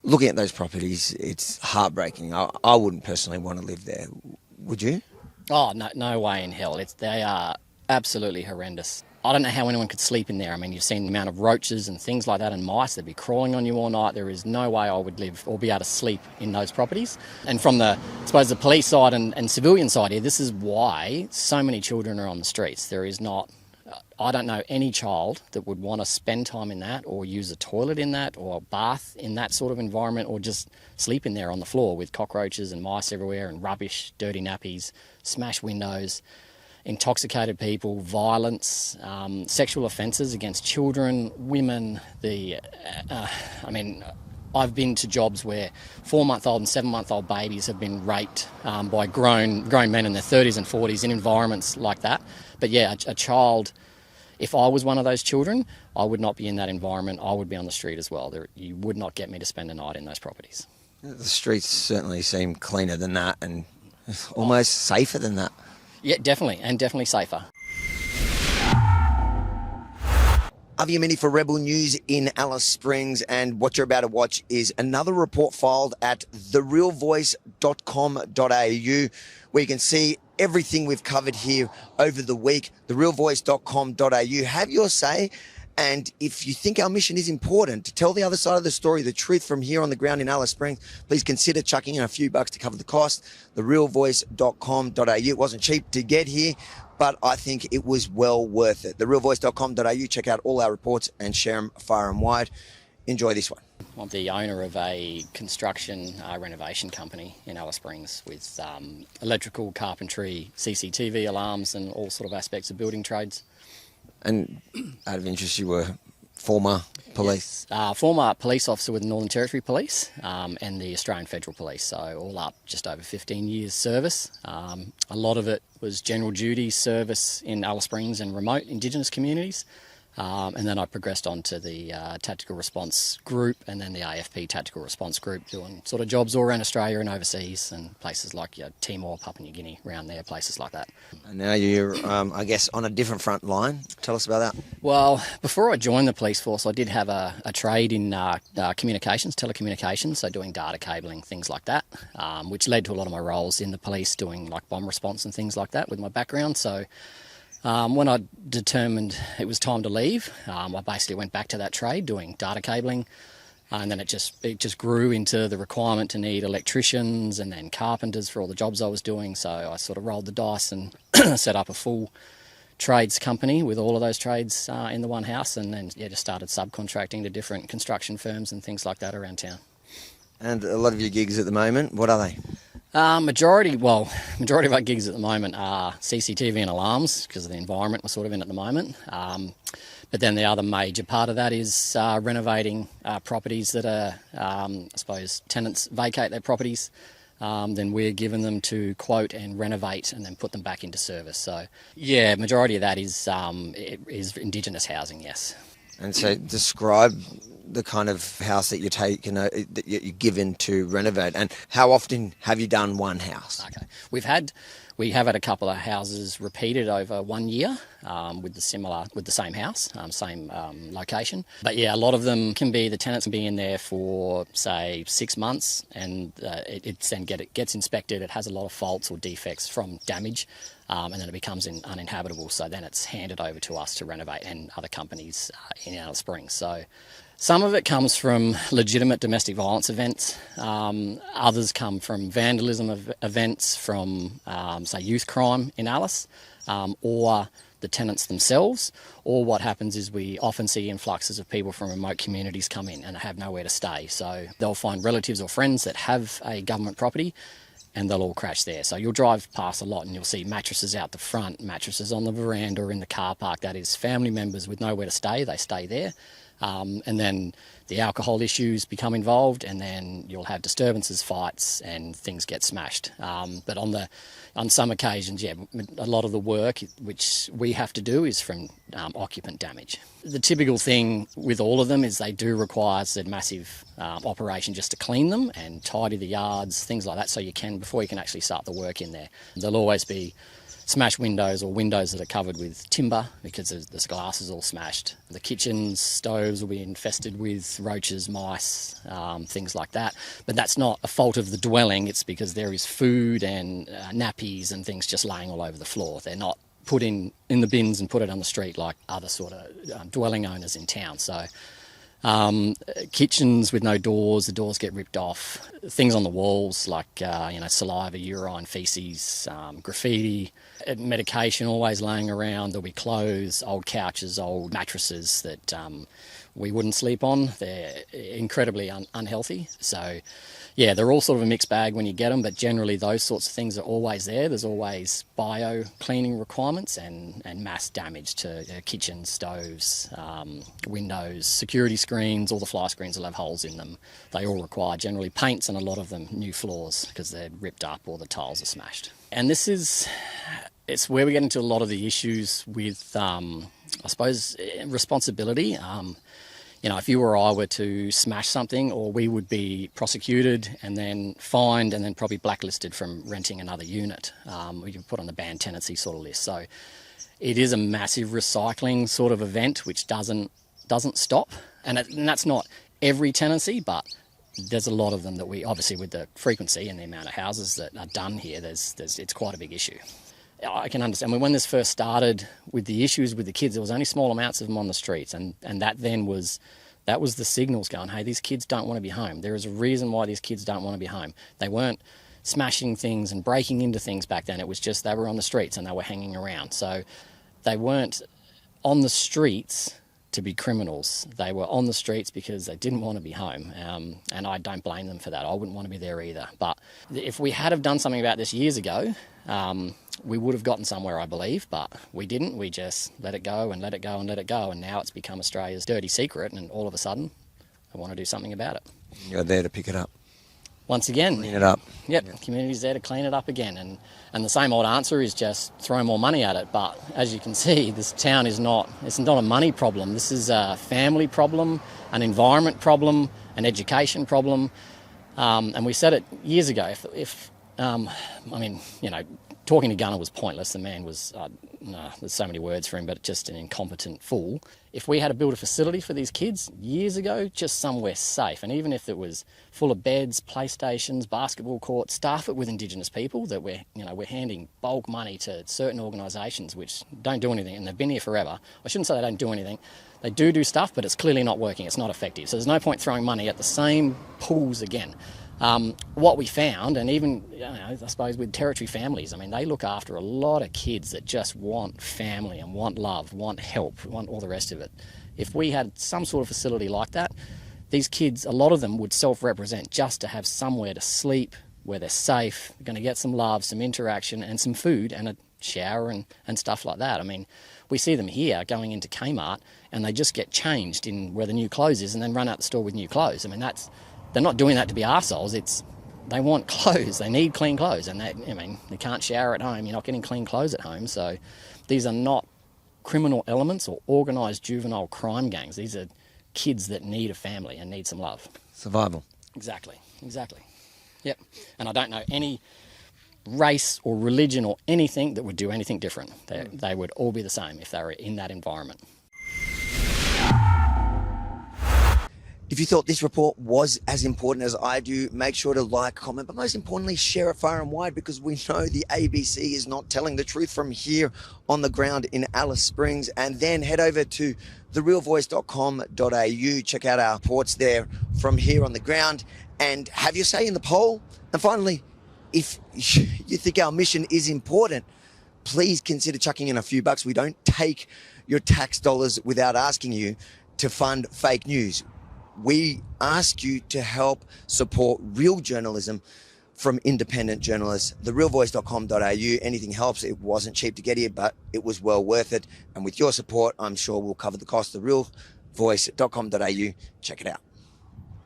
looking at those properties, it's heartbreaking. I wouldn't personally want to live there. Would you? Oh, no way in hell. They are absolutely horrendous. I don't know how anyone could sleep in there. I mean, you've seen the amount of roaches and things like that and mice. They'd be crawling on you all night. There is no way I would live or be able to sleep in those properties. And from the, I suppose, the police side and civilian side here, this is why so many children are on the streets. There is not, I don't know any child that would want to spend time in that or use a toilet in that or bath in that sort of environment or just sleep in there on the floor with cockroaches and mice everywhere and rubbish, dirty nappies, smashed windows, intoxicated people, violence, sexual offences against children, women. I've been to jobs where 4-month-old and 7-month-old babies have been raped by grown men in their 30s and 40s in environments like that. But yeah, a child, if I was one of those children, I would not be in that environment. I would be on the street as well. You would not get me to spend a night in those properties. The streets certainly seem cleaner than that and almost safer than that. Yeah, definitely, and definitely safer. Avi Amini for Rebel News in Alice Springs, and what you're about to watch is another report filed at therealvoice.com.au, where you can see everything we've covered here over the week. Therealvoice.com.au. Have your say, and if you think our mission is important, to tell the other side of the story, the truth from here on the ground in Alice Springs, please consider chucking in a few bucks to cover the cost. Therealvoice.com.au. It wasn't cheap to get here, but I think it was well worth it. Therealvoice.com.au. Check out all our reports and share them far and wide. Enjoy this one. I'm the owner of a construction renovation company in Alice Springs with electrical, carpentry, CCTV alarms and all sort of aspects of building trades. And out of interest, you were former police? Yes. Former police officer with the Northern Territory Police and the Australian Federal Police, so all up just over 15 years service. A lot of it was general duty service in Alice Springs and remote indigenous communities. And then I progressed on to the Tactical Response Group and then the AFP Tactical Response Group, doing sort of jobs all around Australia and overseas and places like Timor, Papua New Guinea, around there, places like that. And now you're, I guess, on a different front line. Tell us about that. Well, before I joined the police force, I did have a trade in communications, telecommunications, so doing data cabling, things like that, which led to a lot of my roles in the police doing like bomb response and things like that with my background. So when I determined it was time to leave, I basically went back to that trade doing data cabling, and then it just grew into the requirement to need electricians and then carpenters for all the jobs I was doing. So I sort of rolled the dice and set up a full trades company with all of those trades in the one house, and then just started subcontracting to different construction firms and things like that around town. And a lot of your gigs at the moment, what are they? Majority of our gigs at the moment are CCTV and alarms because of the environment we're sort of in at the moment. But then the other major part of that is renovating properties that are, I suppose, tenants vacate their properties. Then we're giving them to quote and renovate and then put them back into service. So, yeah, majority of that is indigenous housing, yes. And so describe the kind of house that you take, that you're given to renovate, and how often have you done one house? Okay, we have had a couple of houses repeated over 1 year with the same house, same location. But yeah, a lot of them the tenants can be in there for say 6 months, and it then gets inspected. It has a lot of faults or defects from damage. And then it becomes uninhabitable. So then it's handed over to us to renovate and other companies in Alice Springs. So some of it comes from legitimate domestic violence events. Others come from vandalism events, from, say, youth crime in Alice, or the tenants themselves. Or what happens is we often see influxes of people from remote communities come in and have nowhere to stay. So they'll find relatives or friends that have a government property, and they'll all crash there. So you'll drive past a lot and you'll see mattresses out the front, mattresses on the veranda or in the car park. That is family members with nowhere to stay. They stay there. And then the alcohol issues become involved, and then you'll have disturbances, fights, and things get smashed. But on some occasions, a lot of the work which we have to do is from occupant damage. The typical thing with all of them is they do require a massive operation just to clean them and tidy the yards, things like that, so before you can actually start the work in there. There'll always be smashed windows or windows that are covered with timber because the glass is all smashed. The kitchens, stoves will be infested with roaches, mice, things like that. But that's not a fault of the dwelling. It's because there is food and nappies and things just laying all over the floor. They're not put in the bins and put it on the street like other sort of dwelling owners in town. So kitchens with no doors, the doors get ripped off. Things on the walls like saliva, urine, feces, graffiti, medication always laying around. There'll be clothes, old couches, old mattresses that we wouldn't sleep on. They're incredibly unhealthy. So yeah, they're all sort of a mixed bag when you get them, but generally those sorts of things are always there. There's always bio cleaning requirements and mass damage to kitchens, stoves, windows, security screens. All the fly screens will have holes in them. They all require generally paints and a lot of them new floors because they're ripped up or the tiles are smashed. And it's where we get into a lot of the issues with, I suppose, responsibility. If you or I were to smash something, or we would be prosecuted and then fined and then probably blacklisted from renting another unit. We can put on the banned tenancy sort of list. So it is a massive recycling sort of event which doesn't stop. And that's not every tenancy, but there's a lot of them that we, obviously with the frequency and the amount of houses that are done here, it's quite a big issue. I can understand. When this first started with the issues with the kids, there was only small amounts of them on the streets, and that was the signals going, hey, these kids don't want to be home. There is a reason why these kids don't want to be home. They weren't smashing things and breaking into things back then. It was just they were on the streets and they were hanging around. So they weren't on the streets to be criminals. They were on the streets because they didn't want to be home, and I don't blame them for that. I wouldn't want to be there either. But if we had have done something about this years ago, we would have gotten somewhere, I believe, but we didn't. We just let it go and let it go and let it go, and now it's become Australia's dirty secret, and all of a sudden I want to do something about it. You're there to pick it up. Once again. Clean it up. Yep, Yeah. Community's there to clean it up again, and the same old answer is just throw more money at it. But as you can see, this town it's not a money problem. This is a family problem, an environment problem, an education problem, and we said it years ago. Talking to Gunner was pointless. The man was, there's so many words for him, but just an incompetent fool. If we had to build a facility for these kids years ago, just somewhere safe, and even if it was full of beds, playstations, basketball courts, staff it with Indigenous people, that we're handing bulk money to certain organisations which don't do anything, and they've been here forever. I shouldn't say they don't do anything. They do stuff, but it's clearly not working. It's not effective. So there's no point throwing money at the same pools again. What we found, and even, I suppose with territory families, they look after a lot of kids that just want family and want love, want help, want all the rest of it. If we had some sort of facility like that, these kids, a lot of them would self-represent just to have somewhere to sleep, where they're safe, going to get some love, some interaction and some food and a shower and stuff like that. We see them here going into Kmart and they just get changed in where the new clothes is and then run out the store with new clothes. They're not doing that to be arseholes. They want clothes. They need clean clothes, and they can't shower at home. You're not getting clean clothes at home. So these are not criminal elements or organised juvenile crime gangs. These are kids that need a family and need some love. Survival. Exactly. Yep. And I don't know any race or religion or anything that would do anything different. They would all be the same if they were in that environment. If you thought this report was as important as I do, make sure to like, comment, but most importantly, share it far and wide, because we know the ABC is not telling the truth from here on the ground in Alice Springs. And then head over to therealvoice.com.au, check out our reports there from here on the ground, and have your say in the poll. And finally, if you think our mission is important, please consider chucking in a few bucks. We don't take your tax dollars without asking you to fund fake news. We ask you to help support real journalism from independent journalists. Therealvoice.com.au. Anything helps. It wasn't cheap to get here, but it was well worth it. And with your support, I'm sure we'll cover the cost. Therealvoice.com.au. Check it out.